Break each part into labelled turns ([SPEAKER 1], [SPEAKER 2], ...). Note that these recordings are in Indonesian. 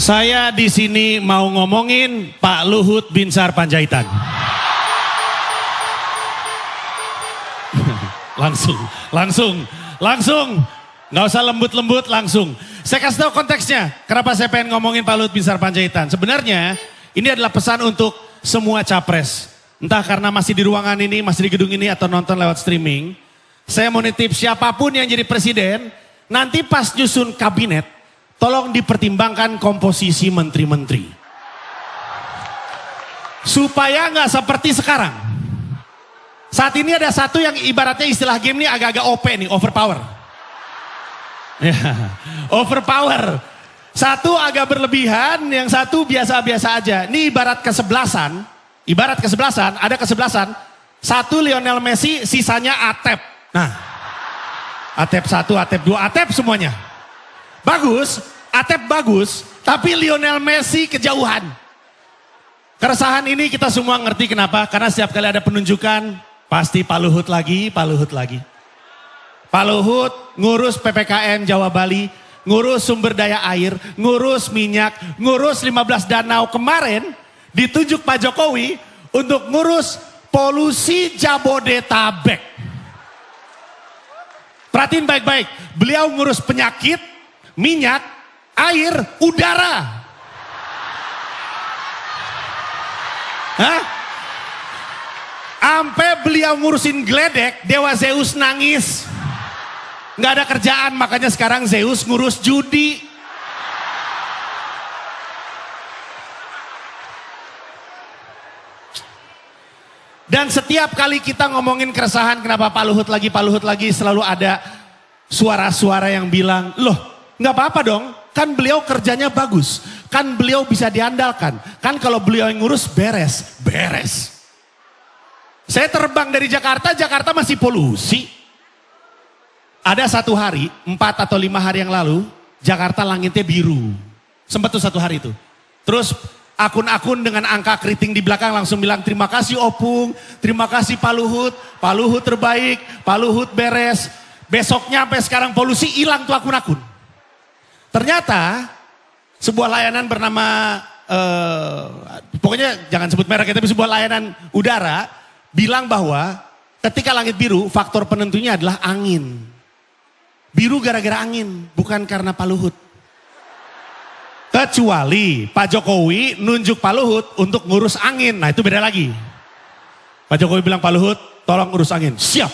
[SPEAKER 1] Saya di sini mau ngomongin Pak Luhut Binsar Panjaitan. Langsung. Nggak usah lembut-lembut, langsung. Saya kasih tahu konteksnya. Kenapa saya pengen ngomongin Pak Luhut Binsar Panjaitan. Sebenarnya ini adalah pesan untuk semua capres. Entah karena masih di ruangan ini, masih di gedung ini, atau nonton lewat streaming. Saya mau nitip siapapun yang jadi presiden, nanti pas nyusun kabinet, tolong dipertimbangkan komposisi menteri-menteri. Supaya nggak seperti sekarang. Saat ini ada satu yang ibaratnya istilah game ini agak-agak OP nih, overpower. Ya, overpower. Satu agak berlebihan, yang satu biasa-biasa aja. Ini ibarat kesebelasan, ada kesebelasan. Satu Lionel Messi, sisanya Atep. Nah, Atep 1, Atep 2, Atep semuanya. Bagus, Atep bagus, tapi Lionel Messi kejauhan. Keresahan ini kita semua ngerti kenapa, karena setiap kali ada penunjukan, pasti Pak Luhut lagi. Pak Luhut ngurus PPKM Jawa Bali, ngurus sumber daya air, ngurus minyak, ngurus 15 danau. Kemarin ditunjuk Pak Jokowi untuk ngurus polusi Jabodetabek. Perhatiin baik-baik, beliau ngurus penyakit, minyak, air, udara. Hah? Ampe beliau ngurusin geledek, Dewa Zeus nangis. Nggak ada kerjaan, makanya sekarang Zeus ngurus judi. Dan setiap kali kita ngomongin keresahan kenapa Pak Luhut lagi, selalu ada suara-suara yang bilang, loh nggak apa-apa dong, kan beliau kerjanya bagus, kan beliau bisa diandalkan, kan kalau beliau yang ngurus beres. Saya terbang dari Jakarta masih polusi. Ada satu hari, 4 atau 5 hari yang lalu, Jakarta langitnya biru. Sempat tuh satu hari itu. Terus akun-akun dengan angka keriting di belakang langsung bilang, terima kasih Opung, terima kasih Pak Luhut terbaik, Pak Luhut beres. Besoknya sampai sekarang polusi hilang tuh akun-akun. Ternyata sebuah layanan bernama, pokoknya jangan sebut mereknya, tapi sebuah layanan udara bilang bahwa ketika langit biru faktor penentunya adalah angin. Biru gara-gara angin, bukan karena Pak Luhut. Kecuali Pak Jokowi nunjuk Pak Luhut untuk ngurus angin. Nah itu beda lagi. Pak Jokowi bilang, Pak Luhut tolong ngurus angin. Siap.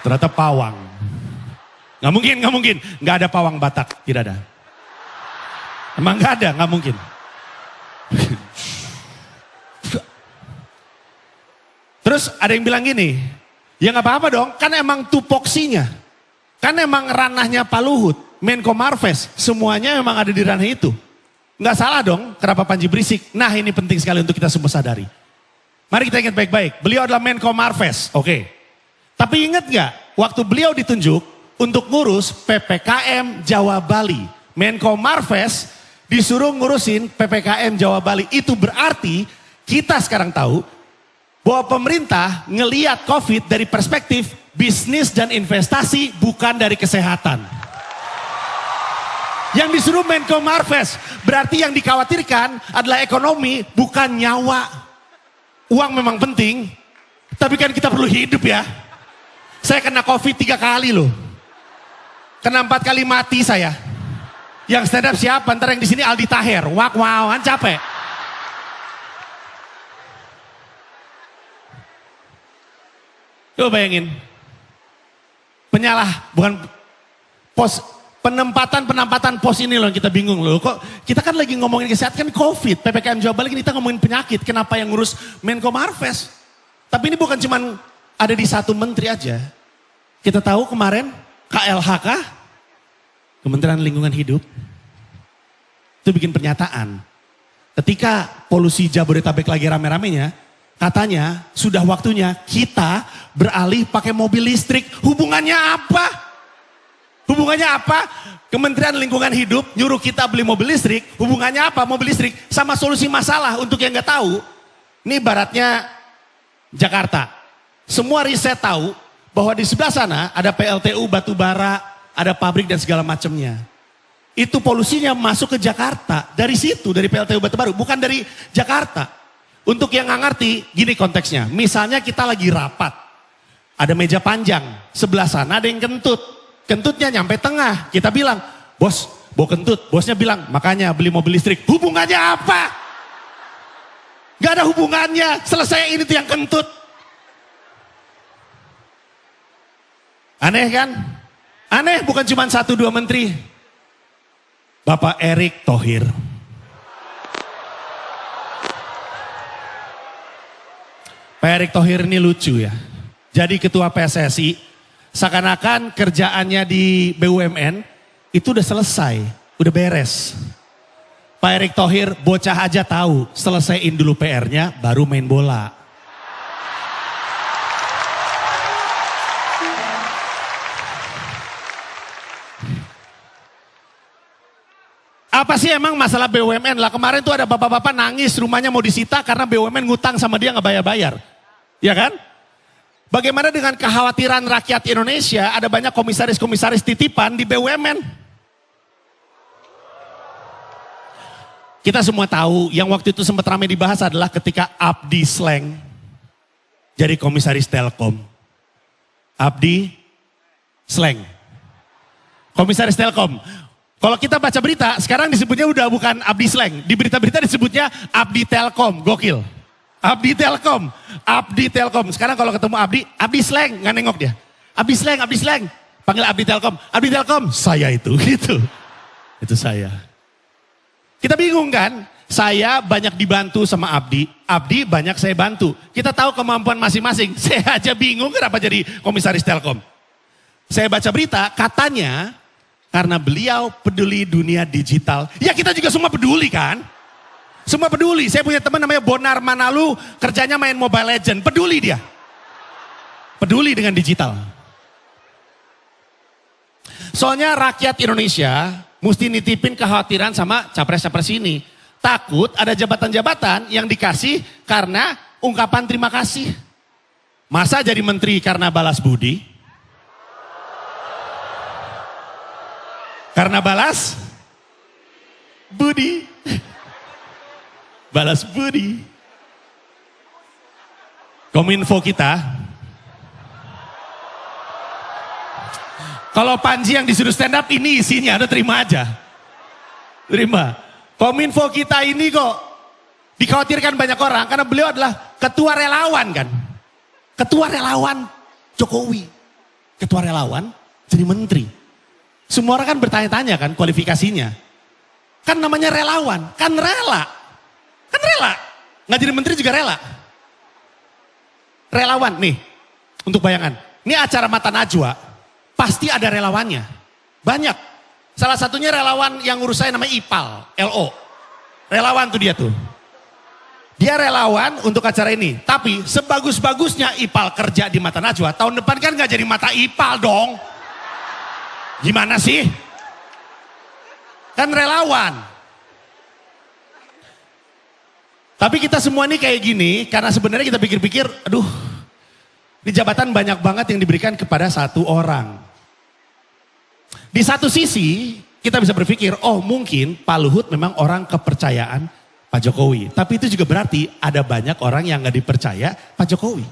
[SPEAKER 1] Ternyata pawang. Gak mungkin. Gak ada pawang Batak, tidak ada. Emang gak ada, gak mungkin. Terus ada yang bilang gini, ya gak apa-apa dong, kan emang tupoksinya. Kan emang ranahnya Pak Luhut. Menko Marves, semuanya memang ada di ranah itu. Nggak salah dong, kenapa Panji berisik? Nah ini penting sekali untuk kita semua sadari. Mari kita ingat baik-baik, beliau adalah Menko Marves, oke. Tapi ingat nggak, waktu beliau ditunjuk untuk ngurus PPKM Jawa Bali. Menko Marves disuruh ngurusin PPKM Jawa Bali. Itu berarti kita sekarang tahu bahwa pemerintah ngelihat COVID dari perspektif bisnis dan investasi, bukan dari kesehatan. Yang disuruh Menko Marves, berarti yang dikhawatirkan adalah ekonomi, bukan nyawa. Uang memang penting, tapi kan kita perlu hidup ya. Saya kena COVID 3 kali loh. Kena 4 kali mati saya. Yang stand up siapa? Ntar yang di sini Aldi Taher. Wow, kan capek. Coba bayangin. Penempatan pos ini loh kita bingung loh. Kok kita kan lagi ngomongin kesehatan, kan COVID, PPKM Jawa Bali, kita ngomongin penyakit. Kenapa yang ngurus Menko Marves? Tapi ini bukan cuman ada di satu menteri aja. Kita tahu kemarin KLHK, Kementerian Lingkungan Hidup, itu bikin pernyataan. Ketika polusi Jabodetabek lagi rame-ramenya, katanya sudah waktunya kita beralih pakai mobil listrik. Hubungannya apa? Kementerian Lingkungan Hidup nyuruh kita beli mobil listrik. Hubungannya apa mobil listrik sama solusi masalah? Untuk yang gak tahu, ini ibaratnya Jakarta. Semua riset tahu bahwa di sebelah sana ada PLTU batubara, ada pabrik dan segala macamnya. Itu polusinya masuk ke Jakarta. Dari situ, dari PLTU Batu Baru, bukan dari Jakarta. Untuk yang nggak ngerti, gini konteksnya. Misalnya kita lagi rapat. Ada meja panjang, sebelah sana ada yang kentut. Kentutnya nyampe tengah. Kita bilang, bos, bawa kentut. Bosnya bilang, makanya beli mobil listrik. Hubungannya apa? Gak ada hubungannya. Selesai ini tuh yang kentut. Aneh kan? Aneh, bukan cuma 1-2 menteri. Bapak Erick Thohir. Pak Erick Thohir ini lucu ya. Jadi ketua PSSI, seakan-akan kerjaannya di BUMN itu udah selesai, udah beres. Pak Erick Thohir bocah aja tahu, selesaiin dulu PR-nya baru main bola. Apa sih emang masalah BUMN lah? Kemarin tuh ada bapak-bapak nangis rumahnya mau disita karena BUMN ngutang sama dia nggak bayar-bayar. Ya kan? Bagaimana dengan kekhawatiran rakyat Indonesia ada banyak komisaris-komisaris titipan di BUMN? Kita semua tahu yang waktu itu sempat ramai dibahas adalah ketika Abdi Sleng jadi komisaris Telkom. Abdi Sleng. Komisaris Telkom. Kalau kita baca berita, sekarang disebutnya udah bukan Abdi Sleng. Di berita-berita disebutnya Abdi Telkom, gokil. Abdi Telkom, Abdi Telkom. Sekarang kalau ketemu Abdi Sleng, nggak nengok dia. Abdi Sleng, Abdi Sleng. Panggil Abdi Telkom, Abdi Telkom, saya itu, gitu. Itu saya. Kita bingung kan? Saya banyak dibantu sama Abdi, Abdi banyak saya bantu. Kita tahu kemampuan masing-masing. Saya aja bingung kenapa jadi komisaris Telkom. Saya baca berita, katanya karena beliau peduli dunia digital. Ya kita juga semua peduli kan? Semua peduli. Saya punya teman namanya Bonar Manalu, kerjanya main Mobile Legend. Peduli dia. Peduli dengan digital. Soalnya rakyat Indonesia mesti nitipin kekhawatiran sama capres-capres ini. Takut ada jabatan-jabatan yang dikasih karena ungkapan terima kasih. Masa jadi menteri karena balas budi? Karena balas budi. Balas budi. Kominfo kita. Kalau Panji yang disuruh stand up ini isinya, udah terima aja. Terima. Kominfo kita ini kok dikhawatirkan banyak orang karena beliau adalah ketua relawan kan. Ketua relawan Jokowi. Ketua relawan jadi menteri. Semua orang kan bertanya-tanya kan kualifikasinya. Kan namanya relawan, kan rela. Kan rela. Nggak jadi menteri juga rela. Relawan nih, untuk bayangan. Ini acara Mata Najwa, pasti ada relawannya. Banyak. Salah satunya relawan yang ngurus saya namanya Ipal, LO. Relawan tuh dia tuh. Dia relawan untuk acara ini. Tapi sebagus-bagusnya Ipal kerja di Mata Najwa, tahun depan kan nggak jadi Mata Ipal dong. Gimana sih? Kan relawan. Tapi kita semua nih kayak gini, karena sebenarnya kita pikir-pikir, aduh, di jabatan banyak banget yang diberikan kepada satu orang. Di satu sisi, kita bisa berpikir, oh mungkin Pak Luhut memang orang kepercayaan Pak Jokowi. Tapi itu juga berarti ada banyak orang yang gak dipercaya Pak Jokowi.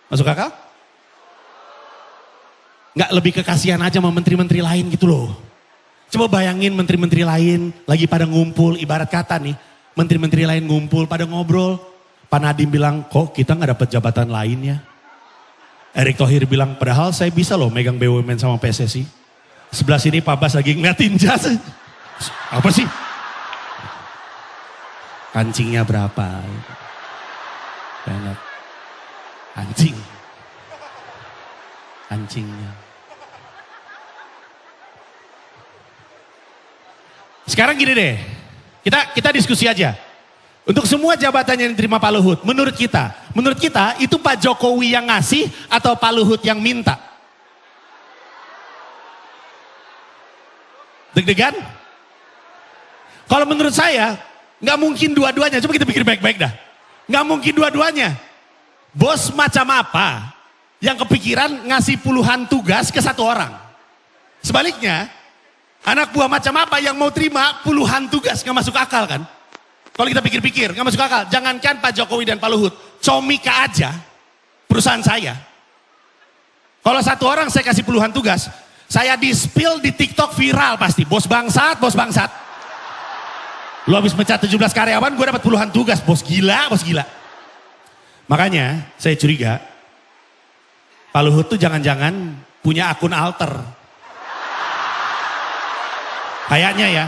[SPEAKER 1] Masuk akal? Nggak lebih kekasihan aja sama menteri-menteri lain gitu loh. Coba bayangin menteri-menteri lain lagi pada ngumpul, ibarat kata nih, menteri-menteri lain ngumpul pada ngobrol. Pak Nadiem bilang, kok kita nggak dapat jabatan lainnya? Erick Thohir bilang, padahal saya bisa loh megang BUMN sama PSSI. Sebelah sini Pak Bas lagi ngeliatin jas. Apa sih? Kancingnya berapa? Banyak. Kancing. Kancingnya. Sekarang gini deh, kita diskusi aja. Untuk semua jabatan yang diterima Pak Luhut, menurut kita itu Pak Jokowi yang ngasih atau Pak Luhut yang minta? Deg-degan? Kalau menurut saya, nggak mungkin dua-duanya. Coba kita pikir baik-baik dah. Nggak mungkin dua-duanya. Bos macam apa yang kepikiran ngasih puluhan tugas ke satu orang? Sebaliknya, Anak buah macam apa yang mau terima puluhan tugas, nggak masuk akal kan? Kalau kita pikir-pikir, nggak masuk akal. Jangankan Pak Jokowi dan Pak Luhut, Comika aja, perusahaan saya. Kalau satu orang saya kasih puluhan tugas, saya di-spill di TikTok viral pasti. Bos bangsat, bos bangsat. Lu habis mencat 17 karyawan, gue dapat puluhan tugas. Bos gila, bos gila. Makanya saya curiga, Pak Luhut tuh jangan-jangan punya akun alter. Kayaknya ya.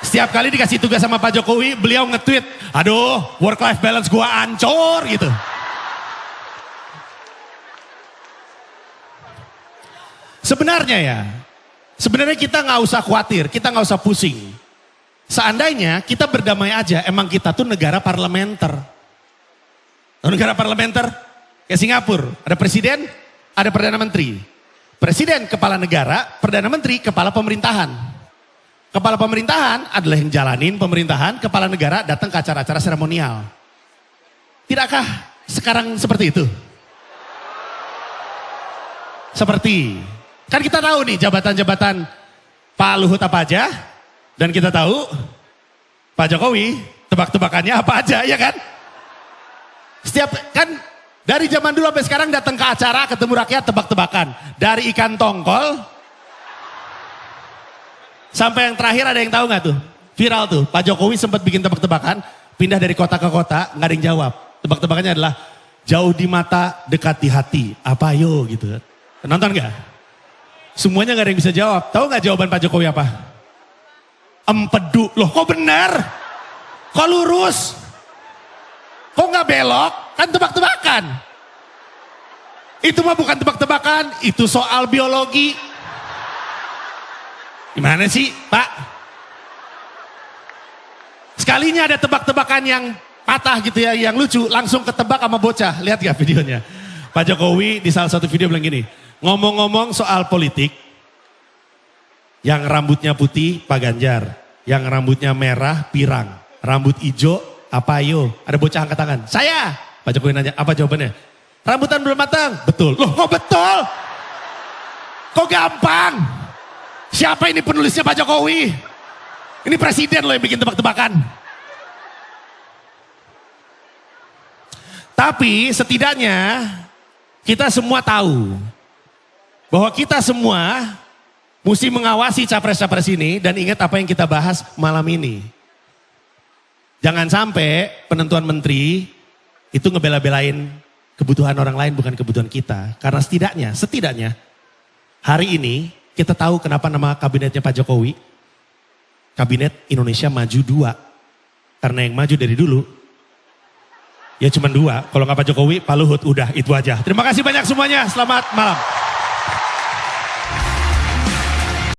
[SPEAKER 1] Setiap kali dikasih tugas sama Pak Jokowi, beliau nge-tweet, aduh work life balance gua ancur gitu. Sebenarnya kita nggak usah khawatir, kita nggak usah pusing. Seandainya kita berdamai aja, emang kita tuh negara parlementer. Negara parlementer, kayak Singapura, ada presiden, ada perdana menteri. Presiden kepala negara, perdana menteri kepala pemerintahan. Kepala pemerintahan adalah yang jalanin pemerintahan, kepala negara datang ke acara-acara seremonial. Tidakkah sekarang seperti itu? Seperti, kan kita tahu nih jabatan-jabatan Pak Luhut apa aja, dan kita tahu Pak Jokowi tebak-tebakannya apa aja, ya kan? Setiap, kan dari zaman dulu sampai sekarang datang ke acara, ketemu rakyat tebak-tebakan. Dari ikan tongkol, sampai yang terakhir ada yang tahu nggak tuh? Viral tuh, Pak Jokowi sempat bikin tebak-tebakan, pindah dari kota ke kota, nggak ada yang jawab. Tebak-tebakannya adalah, jauh di mata, dekat di hati. Apa yo gitu. Nonton nggak? Semuanya nggak ada yang bisa jawab. Tahu nggak jawaban Pak Jokowi apa? Empedu. Loh kok benar? Kok lurus? Kok nggak belok? Kan tebak-tebakan. Itu mah bukan tebak-tebakan, itu soal biologi. Gimana sih Pak? Sekalinya ada tebak-tebakan yang patah gitu ya, yang lucu, langsung ketebak sama bocah. Lihat gak videonya? Pak Jokowi di salah satu video bilang gini, ngomong-ngomong soal politik, yang rambutnya putih Pak Ganjar, yang rambutnya merah Pirang, rambut hijau apa ayo? Ada bocah angkat tangan. Saya. Pak Jokowi nanya, apa jawabannya? Rambutan belum matang. Betul. Loh kok betul? Kok gampang? Siapa ini penulisnya Pak Jokowi? Ini presiden loh yang bikin tebak-tebakan. Tapi setidaknya kita semua tahu bahwa kita semua mesti mengawasi capres-capres ini dan ingat apa yang kita bahas malam ini. Jangan sampai penentuan menteri itu ngebela-belain kebutuhan orang lain bukan kebutuhan kita. Karena setidaknya hari ini kita tahu kenapa nama kabinetnya Pak Jokowi, Kabinet Indonesia Maju 2. Karena yang maju dari dulu, ya cuma 2. Kalau nggak Pak Jokowi, Pak Luhut, udah itu aja. Terima kasih banyak semuanya, selamat malam.